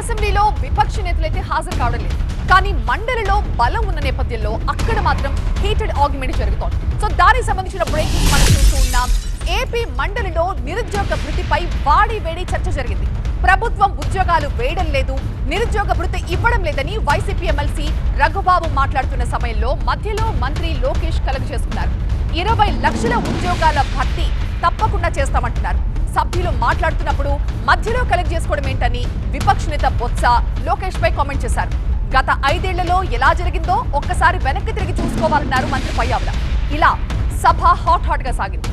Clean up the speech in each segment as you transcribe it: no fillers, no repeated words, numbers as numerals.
అసెంబ్లీలో విపక్ష నేతలైతే హాజరు కావడం లేదు. కానీ మండలిలో బలం ఉన్న నేపథ్యంలో అక్కడ మాత్రం హీటెడ్ ఆర్గ్యుమెంట్ జరుగుతోంది. సో దానికి సంబంధించిన బ్రేకింగ్ మనం చూస్తూ ఉన్నాం. ఏపీ మండలిలో నిరుద్యోగ భృతిపై వాడి వేడి చర్చ జరిగింది. ప్రభుత్వం ఉద్యోగాలు వేయడం లేదు, నిరుద్యోగ భృతి ఇవ్వడం లేదని వైసీపీ ఎమ్మెల్సీ రఘుబాబు మాట్లాడుతున్న సమయంలో మధ్యలో మంత్రి లోకేష్ కలుగు చేసుకున్నారు. 20 లక్షల ఉద్యోగాల భర్తీ తప్పకుండా చేస్తామంటున్నారు. సభ్యులు మాట్లాడుతున్నప్పుడు మధ్యలో కలెక్ట్ చేసుకోవడం ఏంటని విపక్ష నేత బొత్స లోకేష్ పై కామెంట్ చేశారు. గత 5 ఏళ్లలో ఎలా జరిగిందో ఒక్కసారి వెనక్కి తిరిగి చూసుకోవాలన్నారు మంత్రి పయ్యావుల. ఇలా సభ హాట్ గా సాగింది.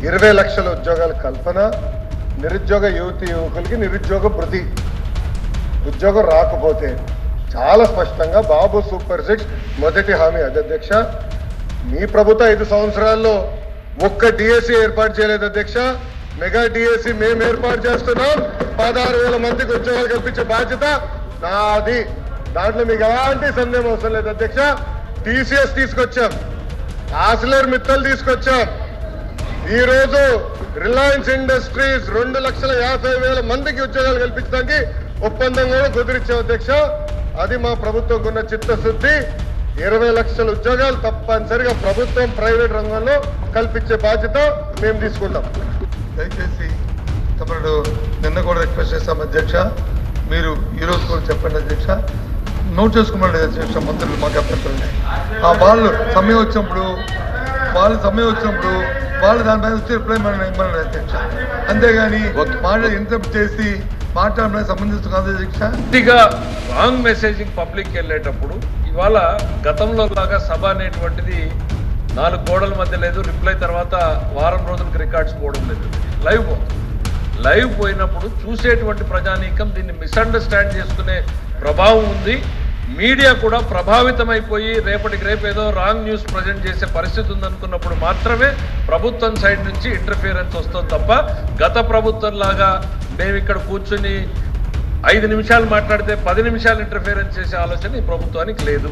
20 లక్షల ఉద్యోగాల కల్పన, నిరుద్యోగ యువతి యువకులకి నిరుద్యోగ భృతి. ఉద్యోగం రాకపోతే చాలా స్పష్టంగా బాబు సూపర్ 6 మొదటి హామీ. అధ్యక్ష, మీ ప్రభుత్వ 5 సంవత్సరాల్లో ఒక్క డిఎస్సి ఏర్పాటు చేయలేదు అధ్యక్ష. మెగా డిఎస్సి మేము ఏర్పాటు చేస్తున్నాం. 16,000 మందికి ఉద్యోగాలు కల్పించే బాధ్యత నాది. దాంట్లో మీకు ఎలాంటి సందేహం అవసరం లేదు అధ్యక్ష. టీసీఎస్ తీసుకొచ్చాం, ఆసిలర్ మిత్తల్ తీసుకొచ్చాం. ఈ రోజు రిలయన్స్ ఇండస్ట్రీస్ 2,50,000 మందికి ఉద్యోగాలు కల్పించడానికి ఒప్పందం కూడా కుదిరించాం అధ్యక్ష. అది మా ప్రభుత్వం ఉన్న చిత్తశుద్ధి. 20 లక్షల ఉద్యోగాలు తప్పనిసరిగా ప్రభుత్వం ప్రైవేట్ రంగంలో కల్పించే బాధ్యత మేము తీసుకుంటాం. దయచేసి తమడు నిన్న కూడా రిక్వెస్ట్ చేస్తాం అధ్యక్ష, మీరు ఈరోజు కూడా చెప్పండి అధ్యక్ష. నోట్ చేసుకోమండి అధ్యక్ష, మంత్రులు మాకు అభ్యంతరం. వాళ్ళు సమయం వచ్చినప్పుడు వాళ్ళు దానిపైన వచ్చి రిప్లై ఇవ్వండి అధ్యక్ష. అంతేగాని మాట ఇంటరప్ట్ చేసి మాట్లాడడానికి సంబంధించిన కాదు అధ్యక్ష. పూర్తిగా రాంగ్ మెసేజింగ్ పబ్లిక్ వెళ్ళేటప్పుడు ఇవాళ గతంలో లాగా సభ అనేటువంటిది 4 గోడల మధ్య లేదు. రిప్లై తర్వాత వారం రోజులకు రికార్డ్స్ పోవడం లేదు. లైవ్ పోయినప్పుడు చూసేటువంటి ప్రజానీకం దీన్ని మిస్అండర్స్టాండ్ చేసుకునే ప్రభావం ఉంది. మీడియా కూడా ప్రభావితమైపోయి రేపటికి రేపు ఏదో రాంగ్ న్యూస్ ప్రజెంట్ చేసే పరిస్థితి ఉందనుకున్నప్పుడు మాత్రమే ప్రభుత్వం సైడ్ నుంచి ఇంటర్ఫియరెన్స్ వస్తుంది తప్ప గత ప్రభుత్వం లాగా మేము ఇక్కడ కూర్చుని 5 నిమిషాలు మాట్లాడితే 10 నిమిషాలు ఇంటర్ఫియరెన్స్ చేసే ఆలోచన ఈ ప్రభుత్వానికి లేదు.